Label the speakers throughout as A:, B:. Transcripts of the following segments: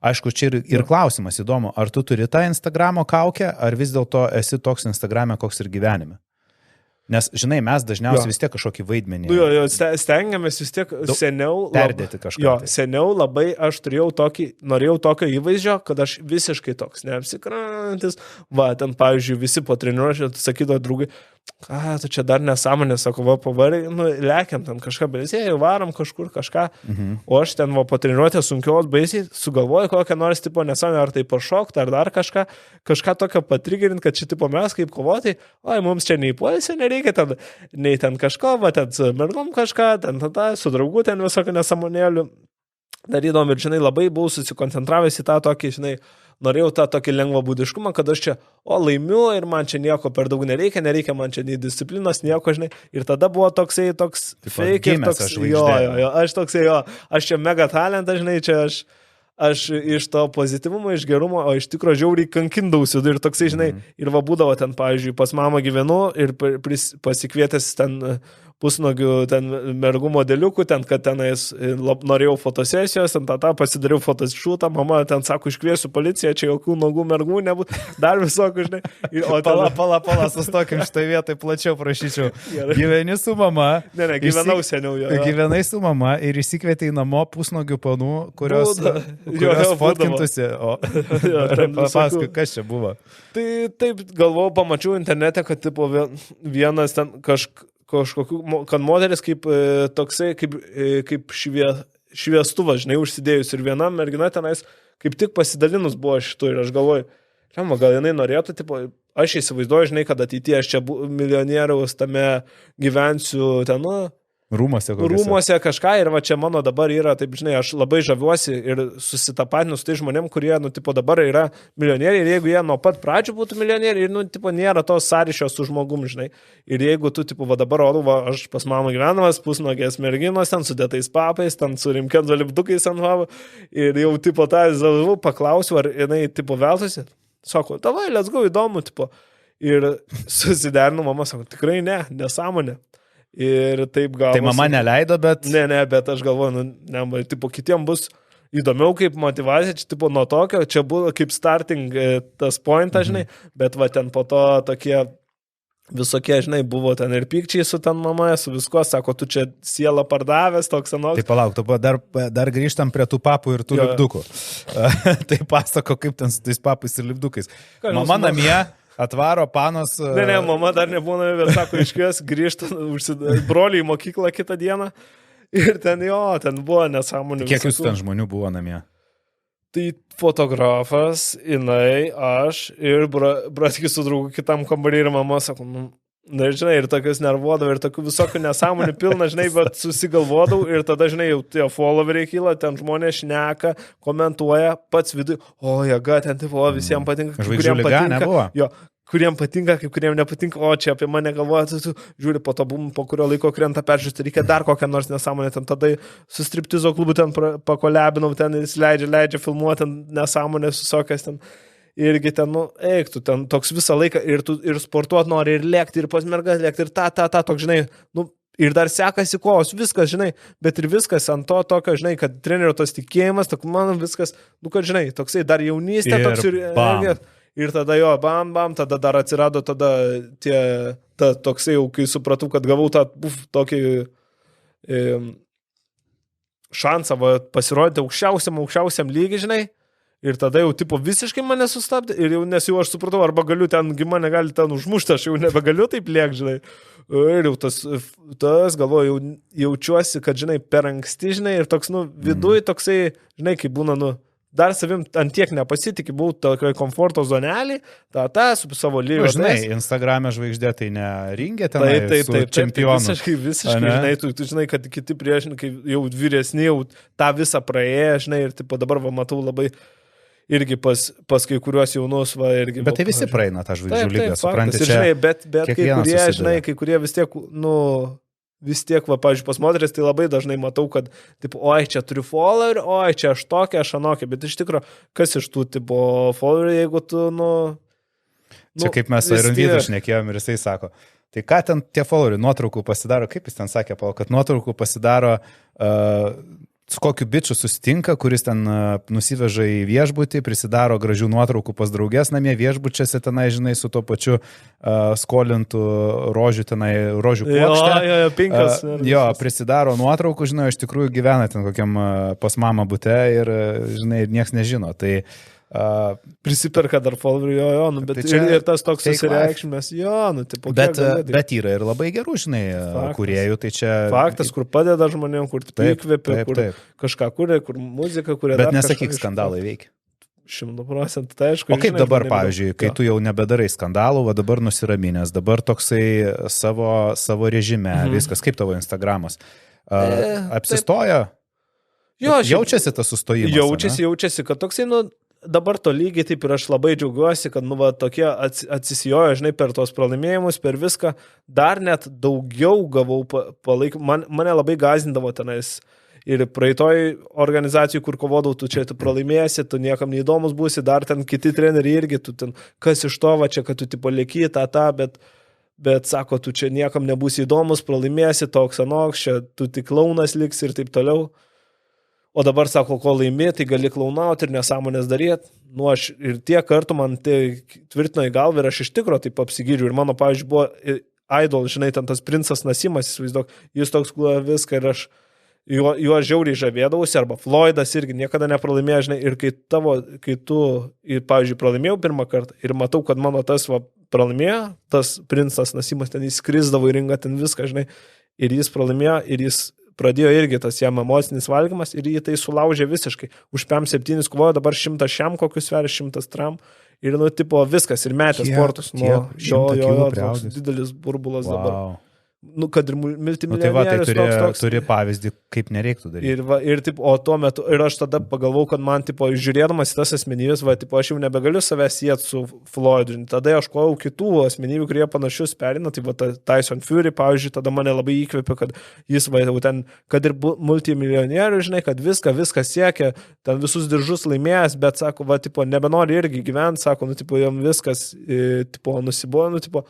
A: Aišku, čia ir klausimas įdomu, ar tu turi tą Instagramo kaukę, ar vis dėlto esi toks Instagrame, koks ir gyvenime. Nes, žinai, mes dažniausiai vis tiek kažkokį vaidmenį.
B: Jo, stengiamės vis tiek seniau.
A: Perdėti kažką.
B: Jo, seniau labai aš norėjau tokio įvaizdžio, kad aš visiškai toks neapsikrantis. Va, ten, pavyzdžiui, visi po treniruočio sakydavo draugai, tu čia dar nesąmonė, sako, va, pavarai, lekiam ten kažką, baisiai, varom kažkur kažką. O aš ten, va, po treniruotę sunkios baisiai, sugalvoju kokią nors, tipo, nesąmonę, ar tai pašokti, ar dar kažką tokio patrigerint, kad čia, tipo, mes kaip kovotai, mums čia nei poilsio nereikia, nei ten kažko, va, ten su mergom kažką, ten tada, su draugu ten visokio nesąmonėlių. Darydom ir, žinai, labai buvau susikoncentravęs į tą tokį, žinai, norėjau tą tokį lengvą būdiškumą, kad aš čia, laimiu ir man čia nieko per daug nereikia man čia nei disciplinos, nieko, žinai. Ir tada buvo toks fake, toks, aš toksai, aš čia mega talentas, žinai, čia aš iš to pozityvumo, iš gerumo, o iš tikro žiauriai kankindausiu ir toksai, žinai, ir va būdavo ten, pavyzdžiui, pas mamą gyvenu ir pasikvietęs ten pusnogių ten mergų modeliukų, ten, kad tenais norėjau fotosesijos, ten pasidariau fotošūtą, mama ten sako, iškviesiu policiją, čia jokių nogų mergų nebūtų, dar visokių, žinai.
A: Pala, sustokim štai vietoj, plačiau prašyčiau. Gyveni su mama.
B: Ne, gyvenau seniau.
A: Gyvenai su mama ir įsikvietei namo pusnogių panų, kurios fotkintusi. Papasakai, kas čia buvo?
B: Tai taip galvojau, pamačiau internete, kad tipo, vienas ten kažkokių, kad moteris kaip toksai, kaip šviestuvas, žinai, užsidėjus ir viena mergina tenais kaip tik pasidalinus buvo šitų ir aš galvoju, gal jinai norėtų, tipo, aš įsivaizduoju, žinai, kad ateityje aš čia milijonieriaus tame gyvensiu ten, Rūmuose kažką ir va čia mano dabar yra, taip žinai, aš labai žaviuosi ir susitapatinu su tai žmonėm, kurie, tipo dabar yra milijonieriai ir jeigu jie nuo pat pradžių būtų milijonieriai ir, tipo, nėra tos sąryšio su žmogum, žinai. Ir jeigu tu, tipo, va dabar aš pas mamą gyvenamas, pusnogės merginos, ten sudėtais papais, ten su rimkenzo lipdukais ant vavo ir jau, tipo, paklausiu, ar jinai, tipo, veltusi. Sako, davai, let's go, įdomu, tipo. Ir susiderinu, mama sako, tikrai nesąmonė. Ir taip gavosi.
A: Tai mama neleido, bet...
B: Ne, bet aš galvoju, tipo, kitiem bus įdomiau kaip motivacija, čia tipo nuo tokio, čia buvo kaip starting tas pointas, žinai, bet va ten po to tokie visokie, žinai, buvo ten ir pykčiai su ten mama, su viskuo, sako, tu čia sielą pardavęs, toks anoks.
A: Tai palauk, tu dar grįžtam prie tų papų ir tų lipdukų. Tai pasako, kaip ten su tais papais ir lipdukais. Mama namie atvaro panos...
B: Ne, mama dar nebūna, bet sako, iškvies, grįžta, broliai į mokyklą kitą dieną ir ten buvo nesąmonė.
A: Kiek jūs ten žmonių buvo namie?
B: Tai fotografas, jinai, aš ir bratkis su draugu kitam kambarį ir mama sako, nežinai, ir tokius nervuodavau, ir tokių visokių nesąmonių pilna, žinai, bet susigalvodavau ir tada, žinai, jau tie followeriai kyla, ten žmonės šneka, komentuoja, pats vidui, jėga, ten tipo, visiems patinka,
A: kuriem patinka.
B: Jo, kuriem patinka, kaip kuriem nepatinka, čia apie mane galvoja, tu žiūri, po to po kurio laiko krenta peržiūrėti, reikia dar kokią nors nesąmonę, ten tada su striptizo klubu ten pakolebinau, ten jis leidžia filmuoti, ten nesąmonės visokias ten. Irgi ten, eik, tu ten toks visą laiką ir sportuot nori, ir lėkti, ir pas mergas lėkti, ir toks, žinai, ir dar sekasi kovos, viskas, žinai, bet ir viskas ant to tokio, žinai, kad trenerio tos tikėjimas, man viskas, kad, žinai, toksai dar jaunystė, toks ir tada bam, tada dar atsirado toksai jau, kai supratau, kad gavau tą tokį šansą pasirodyti aukščiausiam lygiai, žinai. Ir tada jau, tipo, visiškai mane sustabdė ir jau, nes jau aš supratau, arba galiu ten, mane gali ten užmušti, aš jau nebegaliu taip liek, žinai. Ir jau tas galvoju, jaučiuosi, kad, žinai, per anksti, žinai, ir toks, viduj toksai, žinai, kaip būna, dar savim ant tiek nepasitikį, buvau tokioje komforto zonelį, su savo lygos.
A: Žinai, Instagrame žvaigždė tai neringė tenai su čempionu.
B: Visiškai, žinai, tu žinai, kad kiti priešininkai jau vyresni, jau tą visą praėję, žinai, ir tipo dabar matau labai irgi pas kai kuriuos jaunus irgi.
A: Bet tai visi praeina tą žvaigždžių lygą, suprantate, čia.
B: Žinai, bet kai kurie, žinai, kai kurie vis tiek, pavyzdžiui, pas moteris, tai labai dažnai matau, kad, tipo, čia turiu follower, čia aš tokia, aš anokia, bet iš tikrųjų, kas iš tų, tipo, follower, jeigu tu,
A: Čia kaip mes su Ironvydu šnekėjom ir jisai sako, tai ką ten tie followeriai nuotraukų pasidaro, kaip jis ten sakė, kad nuotraukų pasidaro su kokiu bičiu susitinka, kuris ten nusiveža į viešbutį, prisidaro gražių nuotraukų pas draugės namie viešbučiuose tenai, žinai, su tuo pačiu skolintų rožių tenai, rožių puokštę.
B: Jo, pinkas.
A: Prisidaro nuotraukų, žinai, iš tikrųjų gyvena ten kokiam pas mamą bute ir, žinai, nieks nežino. Tai
B: prisiperka dar folderį, bet tai čia, ir tas toks susireikšmės, tipo,
A: bet yra ir labai gerų, žinai, kūrėjų, tai čia...
B: Faktas, kur padeda žmonėm, kur įkvėpia, kur kažką kuria, kur muzika kuria.
A: Bet nesakyk, skandalai veikia.
B: 100%, tai aišku.
A: O kaip dabar, pavyzdžiui, kai tu jau nebedarai skandalų, va dabar nusiraminęs, dabar toksai savo režime, viskas, kaip tavo Instagramas, apsistoja? Jaučiasi tas sustojimas?
B: Jaučiasi, kad toksai, dabar to lygiai taip ir aš labai džiaugiuosi, kad, tokie atsisijojo, žinai, per tos pralaimėjimus, per viską, dar net daugiau gavau palaikymą, mane labai gąsdindavo tenais ir praeitoj organizacijų, kur kovodavau, tu čia tu pralaimėsi, tu niekam neįdomus būsi, dar ten kiti treneriai irgi, tu ten, kas iš to, va čia, kad tu tipo lėky, bet sako, tu čia niekam nebūsi įdomus, pralaimėsi, toks anoks, čia tu tik klaunas liks ir taip toliau. O dabar sako, ko laimi, tai gali klaunauti ir nesąmonės daryti. Aš ir tiek kartų man tai tvirtino į galvą ir aš iš tikro taip apsigydžiu. Ir mano, pavyzdžiui, buvo idol, žinai, ten tas princas Nasimas, įsivaizduok, jis toks viską ir aš juo žiauriai žavėdavausi, arba Floydas irgi niekada nepralaimėjo, žinai, ir kai tu, pavyzdžiui, pralaimėjau pirmą kartą ir matau, kad mano tas pralaimėjo, tas princas Nasimas ten įskrisdavo į ringą, ten viską, žinai, ir jis pralaimėjo, ir jis pradėjo irgi tas jam emocinis valgymas ir jį tai sulaužė visiškai. Už 5-7 kovojo, dabar 100 šiam kokius sveria, 100 tram ir, tipo, viskas ir metė sportus. Toks didelis burbulas dabar. Kad ir multimilionierius toks.
A: Turi pavyzdį, kaip nereiktų daryti.
B: O tuo metu, ir aš tada pagalvau, kad man, tipo, žiūrėdamas į tas asmenybės, aš jau nebegaliu savęs sieti su Floydu. Tada aš kojau kitų asmenybių, kurie panašius perina, tai Tyson Fury, pavyzdžiui, tada mane labai įkvėpė, kad jis, ten, kad ir multimilionierius, žinai, kad viską siekia, ten visus diržus laimėjęs, bet, sako, tipo, nebenori irgi gyventi, sako, jam viskas, tipo, nusibojo, tipo,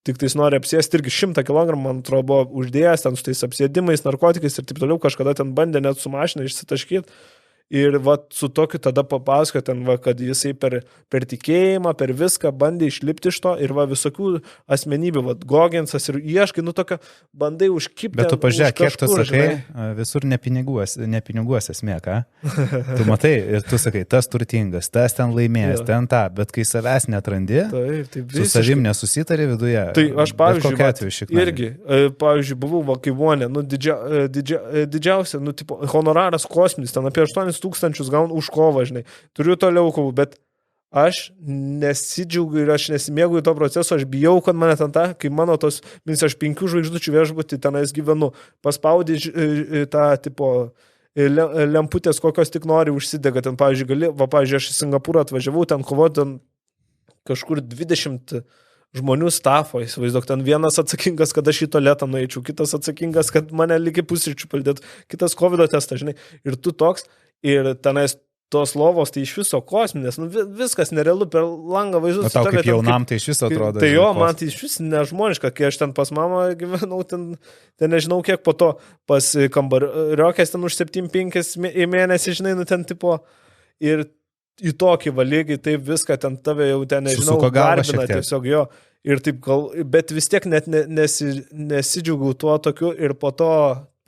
B: tik tais nori apsėsti irgi 100 kg, man atrodo, buvo uždėjęs ten su tais apsėdimais, narkotikais ir taip toliau, kažkada ten bandė net su mašina išsitaškyti. Ir su tokiu tada papasakojo ten, kad jisai per tikėjimą, per viską bandė išlipti iš to ir visokių asmenybių, Goginsas ir ieškai, tokio bandai užkipti.
A: Bet tu pažiūrėk, kiek tu sakai, visur nepiniguos esmė, ką? Tu matai ir tu sakai, tas turtingas, tas ten laimėjęs, ten tą, bet kai savęs neatrandi, su savim nesusitari viduje.
B: Tai aš, pavyzdžiui, irgi, pavyzdžiui, buvau Vakyvonė, didžiausia, tipo, honoraras kosminis, ten apie 8,000 gaunu už kovą, žinai. Turiu toliau kovų, bet aš nesidžiaugiu ir aš nesimėgau į to proceso, aš bijau, kad mane ten kai mano tos, aš 5 žvaigždučių viešbutį tenais gyvenu, paspaudį tą, tipo, lemputės, kokios tik nori, užsidega. Ten, pavyzdžiui, pavyzdžiui, aš į Singapūrą atvažiavau, ten kovoti, ten kažkur 20 žmonių stafo, įsivaizduok, ten vienas atsakingas, kad aš į tualetą nueičiau, kitas atsakingas, kad mane lygiai pusryčių paldėtų, kitas COVID testą, žinai, ir tu toks, ir tenais tos lovos, tai iš viso kosminės, viskas nerealu, per langą vaizdus.
A: Tau kaip jaunam tai iš viso atrodo.
B: Tai jo, man tai iš vis nežmoniška, kai aš ten pas mamą gyvenau, ten nežinau kiek, po to pas kambariokės ten už 7-5 į mėnesį, žinai, ten tipo, ir į tokį lygiai, taip viską ten tave jau ten, nežinau, garbina tiesiog jo. Ir taip bet vis tiek net nesidžiaugiau tuo tokiu ir po to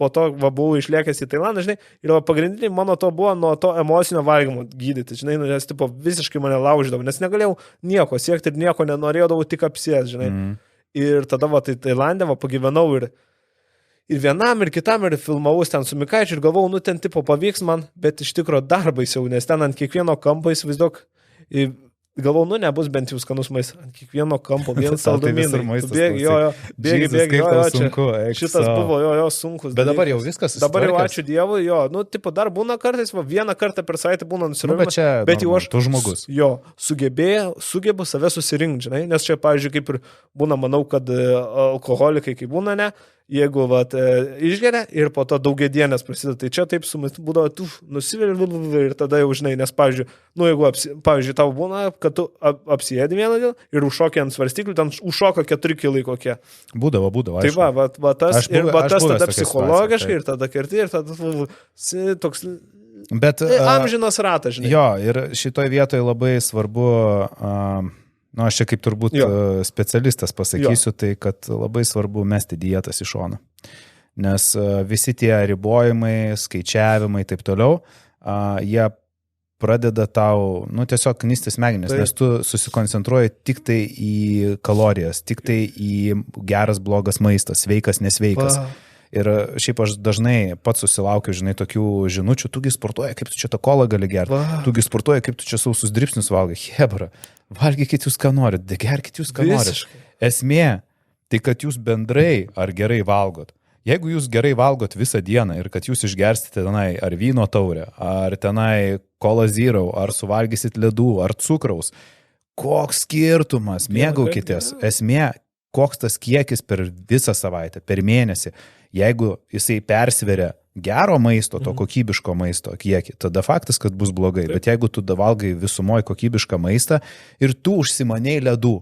B: buvau išlėkęs į Tailandą, žinai, ir pagrindiniai mano to buvo nuo to emocinio valgymo gydyti, žinai, nes tipo visiškai mane laužydavo, nes negalėjau nieko siekti ir nieko nenorėjau, tik apsės, žinai. Ir tada tai Tailandė pagyvenau ir vienam ir kitam ir filmavau ten su Mikaičiu ir galvau, ten tipo pavyks man, bet iš tikro dar baisiau, nes ten ant kiekvieno kampo įsivaizduok, galvau, nebus bent jau skanus maistas, ant kiekvieno kampo, vien saldumynai. Bėgi, šitas buvo, sunkus.
A: Bet dabar jau viskas susitvarkęs.
B: Dabar jau ačiū Dievui, tipo dar būna kartais, vieną kartą per savaitę būna nusiravimas, bet jau aš,
A: tu žmogus.
B: Sugebu save susirinkti, žinai, nes čia, pavyzdžiui, kaip ir būna, manau, kad alkoholikai, kai būna, ne, jeigu vat, išgeria ir po to daugiadienės prasideda. Tai čia taip būdavo, tu nusiveri ir tada jau žinai, nes, pavyzdžiui, jeigu, pavyzdžiui, tau būna, kad tu apsijėdi vieną dieną ir užšokia ant svarstyklių, ten užšoka 4 kilai kokie.
A: Būdavo.
B: Tai va, tas tada psichologiškai ir tada kerti ir tada toks...
A: Bet
B: amžinas ratas, žinai.
A: Jo, ir šitoj vietoje labai svarbu, aš čia kaip turbūt specialistas pasakysiu, tai kad labai svarbu mesti dietas į šoną. Nes visi tie ribojimai, skaičiavimai ir taip toliau, jie pradeda tau, tiesiog knistis smegenis, nes tu susikoncentruoji tik tai į kalorijas, tik tai į geras, blogas maistas, sveikas, nesveikas. Ir šiaip aš dažnai pats susilaukiu, žinai, tokių žinučių, tugi sportuoja, kaip tu čia tą kolą gali gerti, tugi sportuoja, kaip tu čia sausus dribsnius valgai. Hebra, valgykit jūs ką norit, gerkit jūs ką norit. Esmė, tai kad jūs bendrai ar gerai valgot. Jeigu jūs gerai valgot visą dieną ir kad jūs išgersite tenai ar vyno taurę, ar tenai Cola Zero, ar suvalgysit ledų, ar cukraus, koks skirtumas, mėgaukitės. Esmė, koks tas kiekis per visą savaitę, per mėnesį. Jeigu jisai persveria gero maisto, to kokybiško maisto kiekį, tada faktas, kad bus blogai. Bet jeigu tu valgai visumoje kokybišką maistą ir tu užsimanėjai ledų,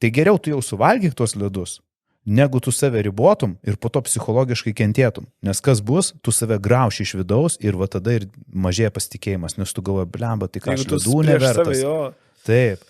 A: tai geriau tu jau suvalgyk tuos ledus, negu tu save ribotum ir po to psichologiškai kentėtum. Nes kas bus, tu save grauši iš vidaus ir va tada ir mažėja pasitikėjimas, nes tu galvoji, blemba, tai ką aš ledų nevertas. Taip.